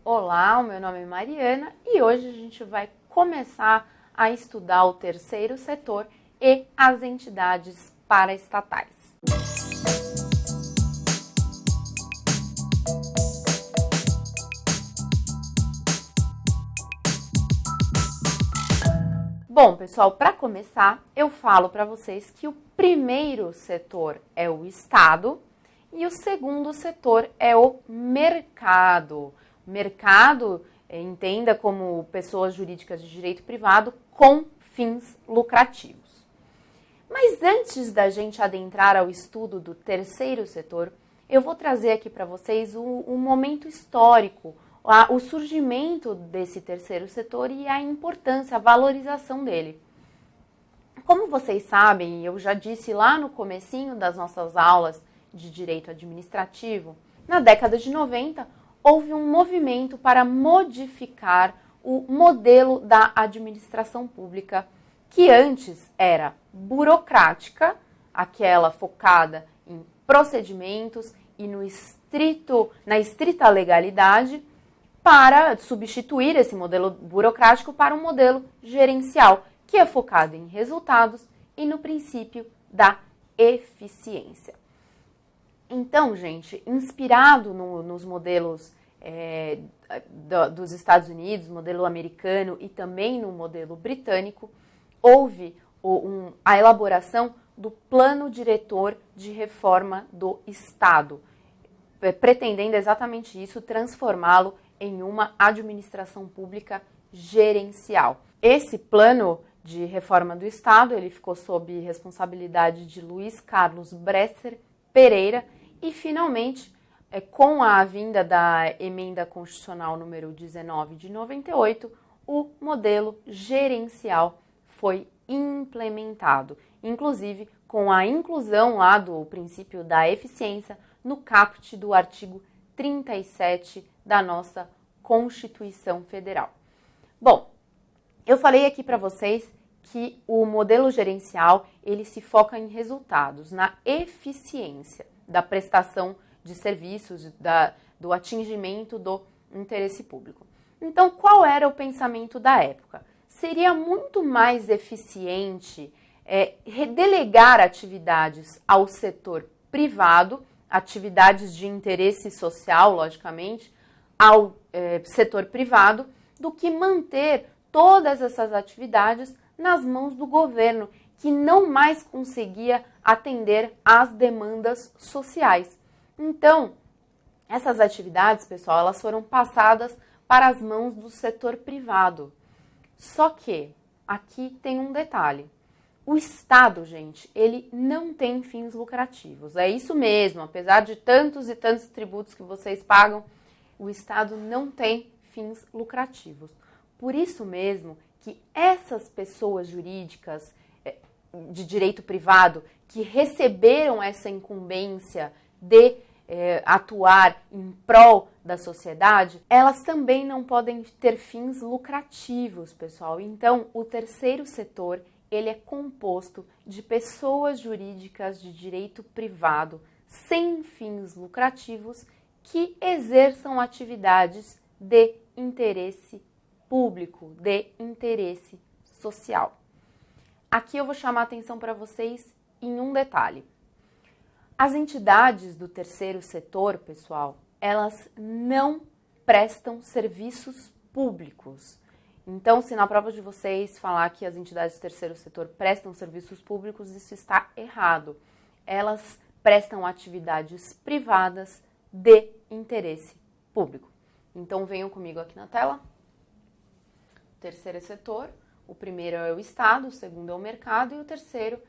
Olá, o meu nome é Mariana e hoje a gente vai começar a estudar o terceiro setor e as entidades paraestatais. Bom, pessoal, para começar, eu falo para vocês que o primeiro setor é o Estado e o segundo setor é o mercado. Mercado, entenda como pessoas jurídicas de direito privado com fins lucrativos. Mas antes da gente adentrar ao estudo do terceiro setor, eu vou trazer aqui para vocês um momento histórico, o surgimento desse terceiro setor e a importância, a valorização dele. Como vocês sabem, eu já disse lá no comecinho das nossas aulas de direito administrativo, na década de 90, houve um movimento para modificar o modelo da administração pública, que antes era burocrática, aquela focada em procedimentos e na estrita legalidade, para substituir esse modelo burocrático para um modelo gerencial, que é focado em resultados e no princípio da eficiência. Então, gente, inspirado nos modelos dos Estados Unidos, modelo americano e também no modelo britânico, houve a elaboração do Plano Diretor de Reforma do Estado, pretendendo exatamente isso, transformá-lo em uma administração pública gerencial. Esse plano de reforma do Estado, ele ficou sob responsabilidade de Luiz Carlos Bresser Pereira e, finalmente, com a vinda da Emenda Constitucional número 19 de 98, o modelo gerencial foi implementado, inclusive com a inclusão lá do princípio da eficiência no caput do artigo 37 da nossa Constituição Federal. Bom, eu falei aqui para vocês que o modelo gerencial, ele se foca em resultados, na eficiência da prestação de serviços, do atingimento do interesse público. Então, qual era o pensamento da época? Seria muito mais eficiente redelegar atividades ao setor privado, atividades de interesse social, logicamente, ao setor privado, do que manter todas essas atividades nas mãos do governo, que não mais conseguia atender às demandas sociais. Então, essas atividades, pessoal, elas foram passadas para as mãos do setor privado. Só que aqui tem um detalhe. O Estado, gente, ele não tem fins lucrativos. É isso mesmo, apesar de tantos e tantos tributos que vocês pagam, o Estado não tem fins lucrativos. Por isso mesmo que essas pessoas jurídicas de direito privado que receberam essa incumbência de atuar em prol da sociedade, elas também não podem ter fins lucrativos, pessoal. Então, o terceiro setor, ele é composto de pessoas jurídicas de direito privado sem fins lucrativos que exerçam atividades de interesse público, de interesse social. Aqui eu vou chamar a atenção para vocês em um detalhe. As entidades do terceiro setor, pessoal, elas não prestam serviços públicos. Então, se na prova de vocês falar que as entidades do terceiro setor prestam serviços públicos, isso está errado. Elas prestam atividades privadas de interesse público. Então, venham comigo aqui na tela. Terceiro setor, o primeiro é o Estado, o segundo é o mercado e o terceiro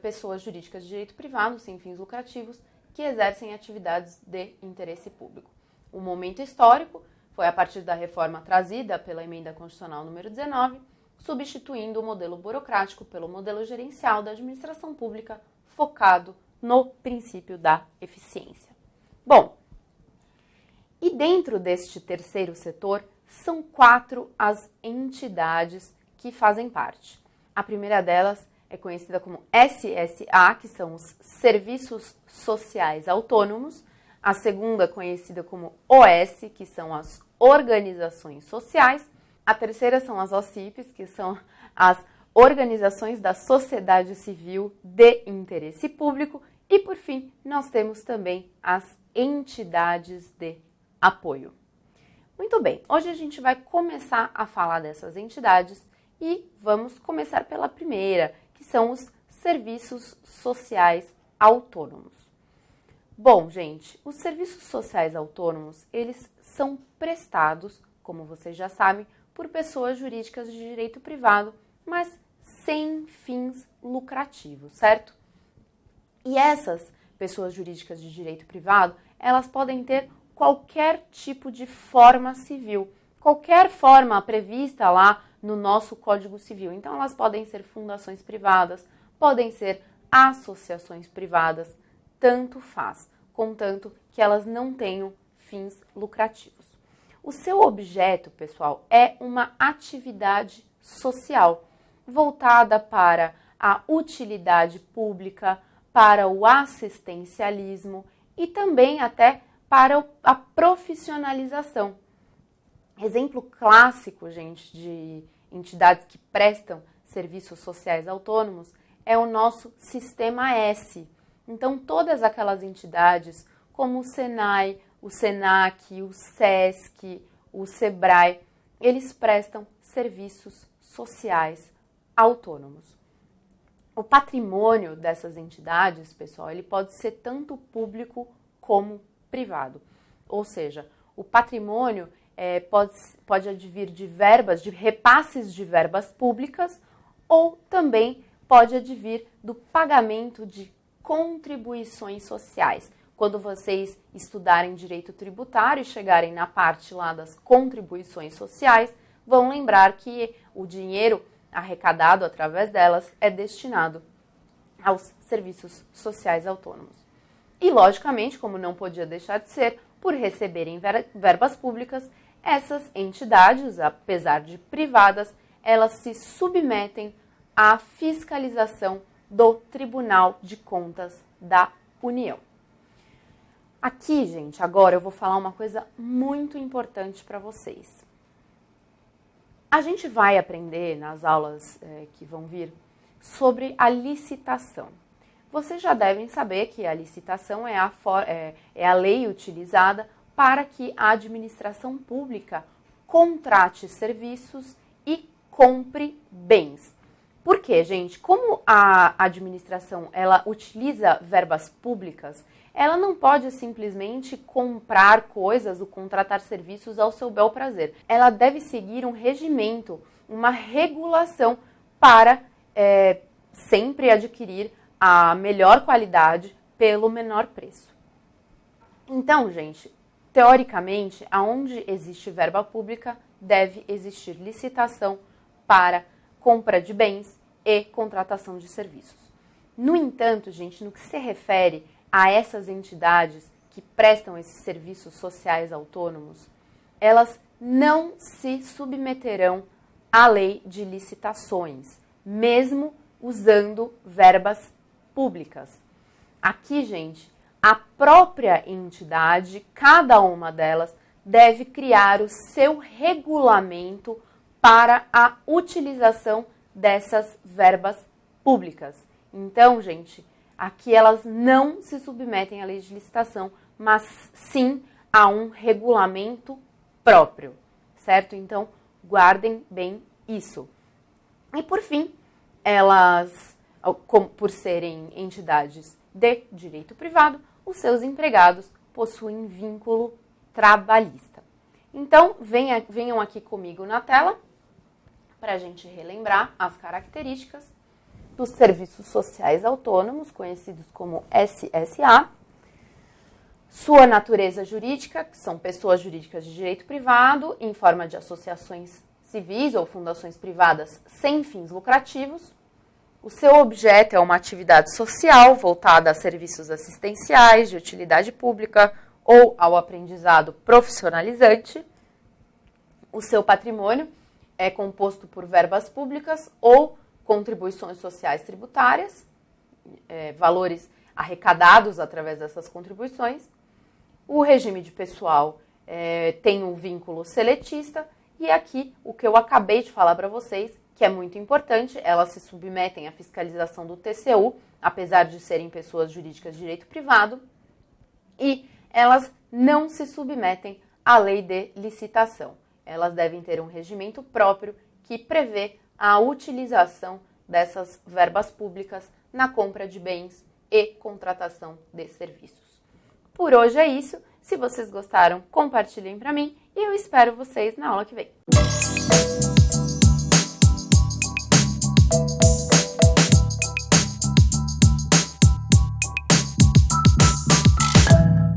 pessoas jurídicas de direito privado, sem fins lucrativos, que exercem atividades de interesse público. O momento histórico foi a partir da reforma trazida pela Emenda Constitucional número 19, substituindo o modelo burocrático pelo modelo gerencial da administração pública focado no princípio da eficiência. Bom, e dentro deste terceiro setor, são 4 as entidades que fazem parte. A primeira delas é conhecida como SSA, que são os Serviços Sociais Autônomos. A segunda, conhecida como OS, que são as organizações sociais. A terceira são as OCIPs, que são as organizações da sociedade civil de interesse público. E, por fim, nós temos também as entidades de apoio. Muito bem, hoje a gente vai começar a falar dessas entidades e vamos começar pela primeira, que são os serviços sociais autônomos. Bom, gente, os serviços sociais autônomos, eles são prestados, como vocês já sabem, por pessoas jurídicas de direito privado, mas sem fins lucrativos, certo? E essas pessoas jurídicas de direito privado, elas podem ter qualquer tipo de forma civil, qualquer forma prevista lá no nosso Código Civil. Então, elas podem ser fundações privadas, podem ser associações privadas, tanto faz, contanto que elas não tenham fins lucrativos. O seu objeto, pessoal, é uma atividade social, voltada para a utilidade pública, para o assistencialismo e também até para a profissionalização. Exemplo clássico, gente, de entidades que prestam serviços sociais autônomos é o nosso Sistema S. Então, todas aquelas entidades, como o SENAI, o SENAC, o SESC, o SEBRAE, eles prestam serviços sociais autônomos. O patrimônio dessas entidades, pessoal, ele pode ser tanto público como privado. Ou seja, o patrimônio pode advir de verbas, de repasses de verbas públicas, ou também pode advir do pagamento de contribuições sociais. Quando vocês estudarem direito tributário e chegarem na parte lá das contribuições sociais, vão lembrar que o dinheiro arrecadado através delas é destinado aos serviços sociais autônomos. E, logicamente, como não podia deixar de ser, por receberem verbas públicas, essas entidades, apesar de privadas, elas se submetem à fiscalização do Tribunal de Contas da União. Aqui, gente, agora eu vou falar uma coisa muito importante para vocês. A gente vai aprender nas aulas que vão vir sobre a licitação. Vocês já devem saber que a licitação é a lei utilizada para que a administração pública contrate serviços e compre bens. Por quê, gente? Como a administração ela utiliza verbas públicas, ela não pode simplesmente comprar coisas ou contratar serviços ao seu bel prazer. Ela deve seguir um regimento, uma regulação para sempre adquirir a melhor qualidade pelo menor preço. Então, gente, teoricamente, aonde existe verba pública, deve existir licitação para compra de bens e contratação de serviços. No entanto, gente, no que se refere a essas entidades que prestam esses serviços sociais autônomos, elas não se submeterão à lei de licitações, mesmo usando verbas públicas. Aqui, gente, a própria entidade, cada uma delas, deve criar o seu regulamento para a utilização dessas verbas públicas. Então, gente, aqui elas não se submetem à lei de licitação, mas sim a um regulamento próprio, certo? Então, guardem bem isso. E, por fim, elas, por serem entidades de direito privado, os seus empregados possuem vínculo trabalhista. Então, venham aqui comigo na tela para a gente relembrar as características dos serviços sociais autônomos, conhecidos como SSA, sua natureza jurídica, que são pessoas jurídicas de direito privado, em forma de associações civis ou fundações privadas sem fins lucrativos. O seu objeto é uma atividade social voltada a serviços assistenciais, de utilidade pública ou ao aprendizado profissionalizante. O seu patrimônio é composto por verbas públicas ou contribuições sociais tributárias, valores arrecadados através dessas contribuições. O regime de pessoal tem o vínculo seletista, e aqui o que eu acabei de falar para vocês, que é muito importante, elas se submetem à fiscalização do TCU, apesar de serem pessoas jurídicas de direito privado, e elas não se submetem à lei de licitação. Elas devem ter um regimento próprio que prevê a utilização dessas verbas públicas na compra de bens e contratação de serviços. Por hoje é isso. Se vocês gostaram, compartilhem para mim e eu espero vocês na aula que vem.